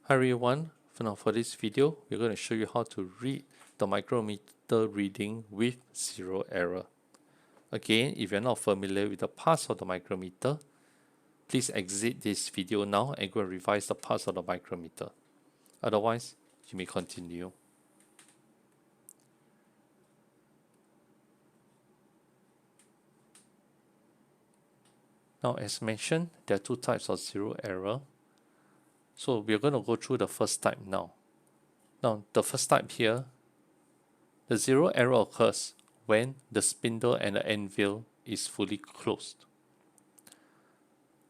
Hi everyone, for this video, we're going to show you how to read the micrometer reading with zero error. Again, if you're not familiar with the parts of the micrometer, please exit this video now and go and revise the parts of the micrometer. Otherwise, you may continue. Now, as mentioned, there are two types of zero error. So we're going to go through the first type now. Now, the first type here, the zero error occurs when the spindle and the anvil is fully closed.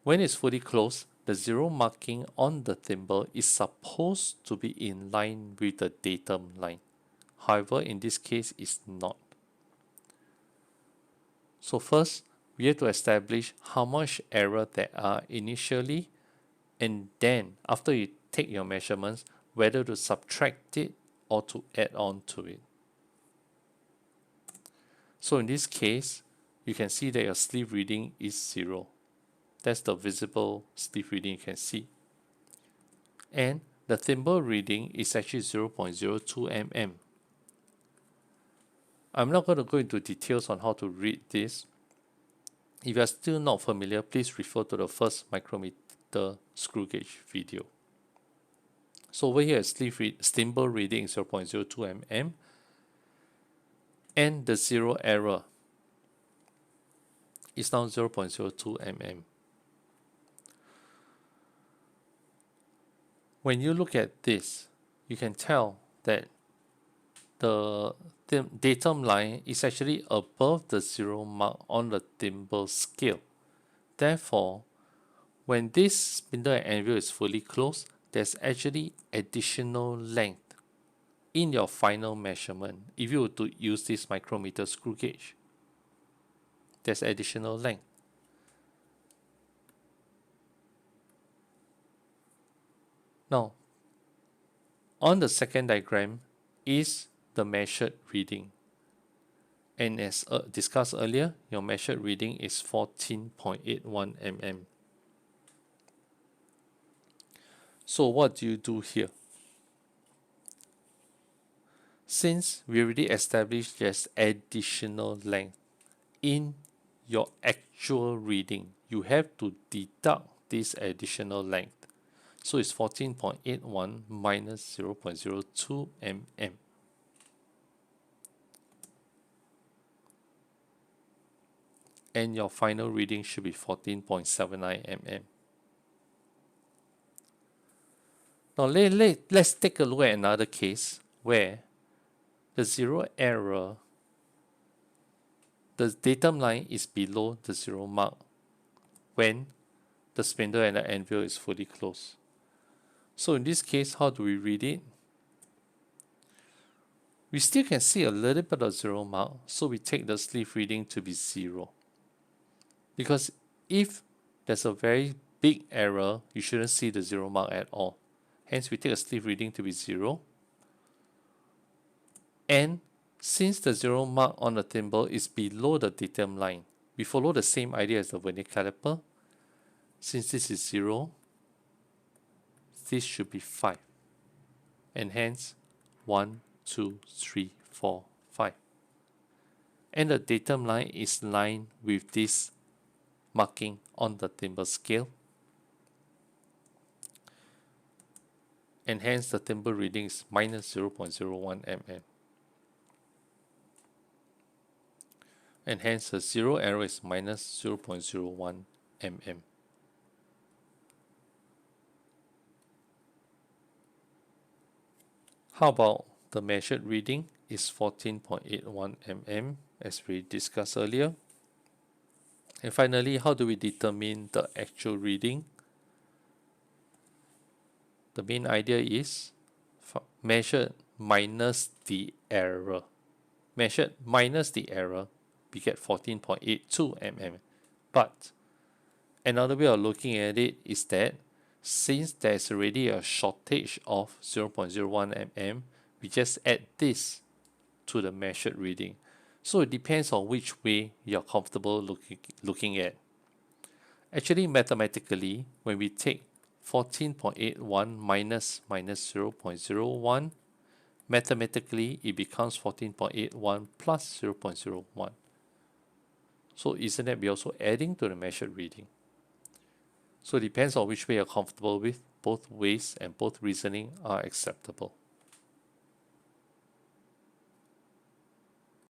When it's fully closed, the zero marking on the thimble is supposed to be in line with the datum line. However, in this case, it's not. So first, we have to establish how much error there are initially, and then after you take your measurements, whether to subtract it or to add on to it. So in this case, you can see that your sleeve reading is 0. That's the visible sleeve reading you can see. And the thimble reading is actually 0.02 mm. I'm not going to go into details on how to read this. If you are still not familiar, please refer to the first micrometer screw gauge video. So over here, thimble reading is 0.02 mm, and the zero error is now 0.02 mm. When you look at this, you can tell that the datum line is actually above the zero mark on the thimble scale. Therefore, when this spindle and anvil is fully closed, there's actually additional length in your final measurement. If you were to use this micrometer screw gauge, there's additional length. Now, on the second diagram is the measured reading. And as discussed earlier, your measured reading is 14.81 mm. So what do you do here? Since we already established there's additional length in your actual reading, you have to deduct this additional length. So it's 14.81 minus 0.02 mm. And your final reading should be 14.79 mm. Now let's take a look at another case where the zero error, the datum line is below the zero mark when the spindle and the anvil is fully closed. So in this case, how do we read it? We still can see a little bit of zero mark, so we take the sleeve reading to be 0. Because if there's a very big error, you shouldn't see the zero mark at all. Hence, we take a sleeve reading to be 0. And since the zero mark on the thimble is below the datum line, we follow the same idea as the vernier caliper. Since this is 0, this should be 5. And hence, 1, 2, 3, 4, 5. And the datum line is lined with this marking on the thimble scale. And hence the thimble reading is minus 0.01 mm. And hence the zero error is minus 0.01 mm. How about the measured reading is 14.81 mm as we discussed earlier. And finally, how do we determine the actual reading? The main idea is measured minus the error. Measured minus the error, we get 14.82 mm. But another way of looking at it is that since there's already a shortage of 0.01 mm, we just add this to the measured reading. So it depends on which way you're comfortable looking at. Actually, mathematically, when we take 14.81 minus 0.01. Mathematically, it becomes 14.81 plus 0.01. So isn't that we're also adding to the measured reading? So it depends on which way you're comfortable with. Both ways and both reasoning are acceptable.